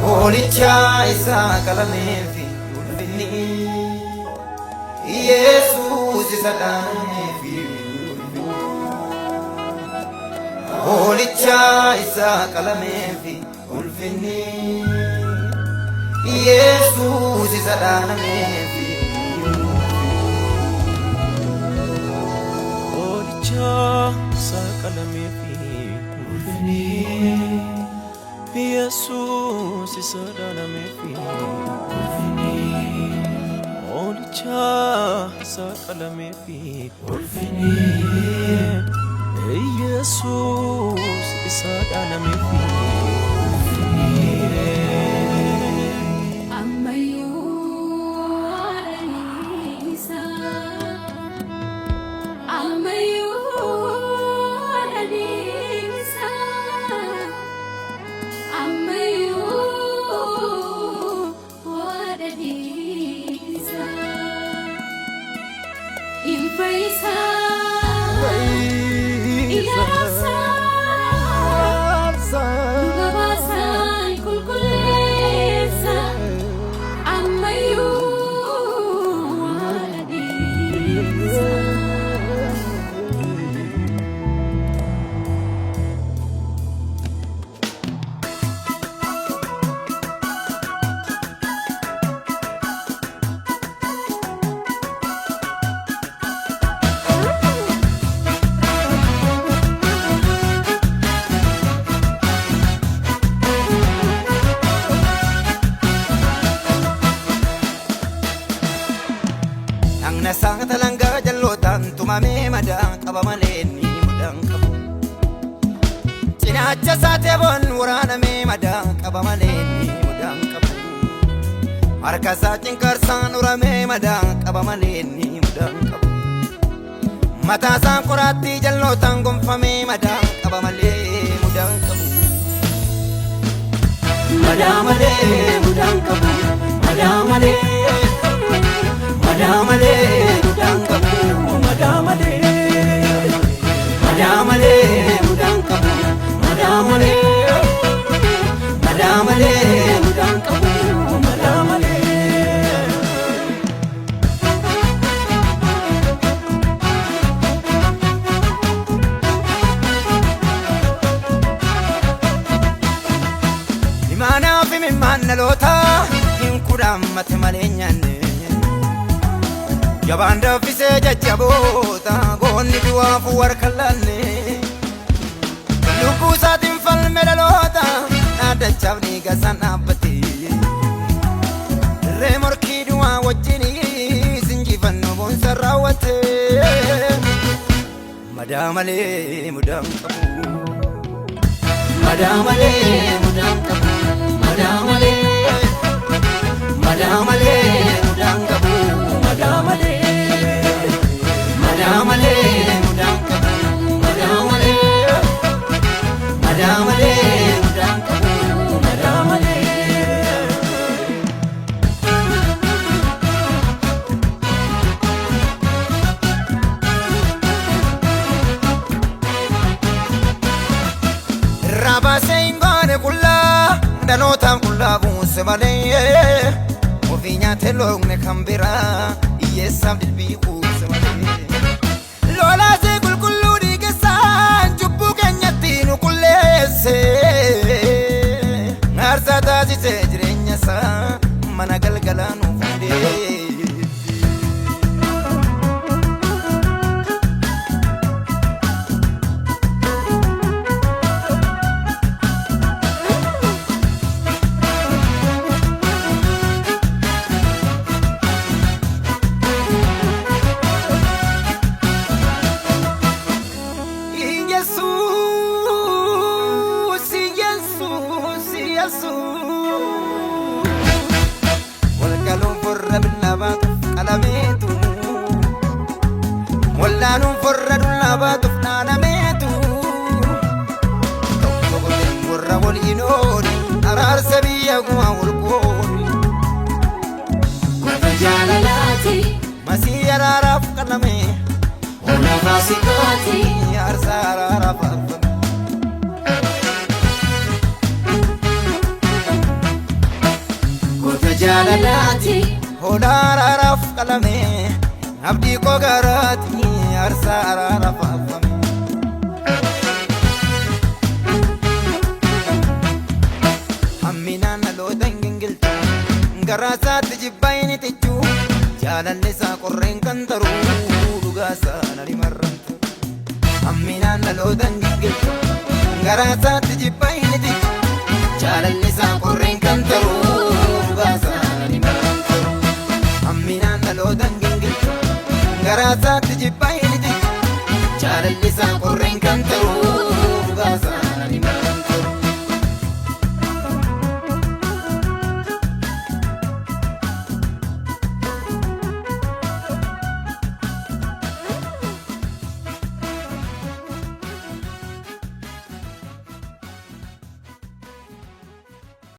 Olicha isa kalamefi ulfini Jesus isa danefi Olicha isa kalamefi ulfini Jesus isa danefi Olicha isa kalamefi ulfini Jesus is a dynamic Olicha Sakalamipi Ulfini Jesus is a dynamic Nasang talangga jalotan tumame madang kabamaleni mudang kabu Cinacha sate bon warana me madang kabamaleni mudang kabu Markasa cingkarsan urame madang kabamaleni mudang kabu Mata sang kurati jalotan gumfame madang kabamale mudang kabu Madamale mudang kabu Madamale Madamale mudang kabu Madamale Madamale mudang kabu Madamale Madamale mudang kabu Madamale Imana fi min manalota hin kudam matmaleenyanne Jabanda fise jajjabota gonni duwafu warkallanne Lubbu saatin falme dhaloota dhaadachabni gasan dhaabbate Dirree morkii duwaa wajjini sinjifannu boonsa raawwate Madamalee mudaan qabu Madamalee mudaan qabu Madamalee Madamalee mudaan qabu Madamale Madamale mudang kabu Madamale Madamale mudang kabu Madamale Raba seingane kulla danotam kulla busmale Ofinya telong ne kambira Yesam dilbi kusamale Lola se kulkullu di kesan Jubbu kenyatti nu kullese Ngarsa taasi se jirenya sa Mana galgala nu funde dinooni araarsa biyya guma walqooni Goota jaalalaati masii araaraaf qalame Ola faasikaati aarsaa araaraaf affame Goota jaalalaati hola araaraaf qalame abdii koo garaati aarsaa araaraaf affame hamminaan dhaloota hin gingilchu garaasaatti jibbaa inni tichu jaalallisaa qorreen kan taruu dhugaasaa nani marrantu hamminaan dhaloota hin gingilchu garaasaatti jibbaa inni tichu jaalallisaa qorreen kan taruu dhugaasaa nani marrantu hamminaan dhaloota hin gingilchu garaasaatti jibbaa inni tichu jaalallisaa qorreen kan taruu dhugaasaa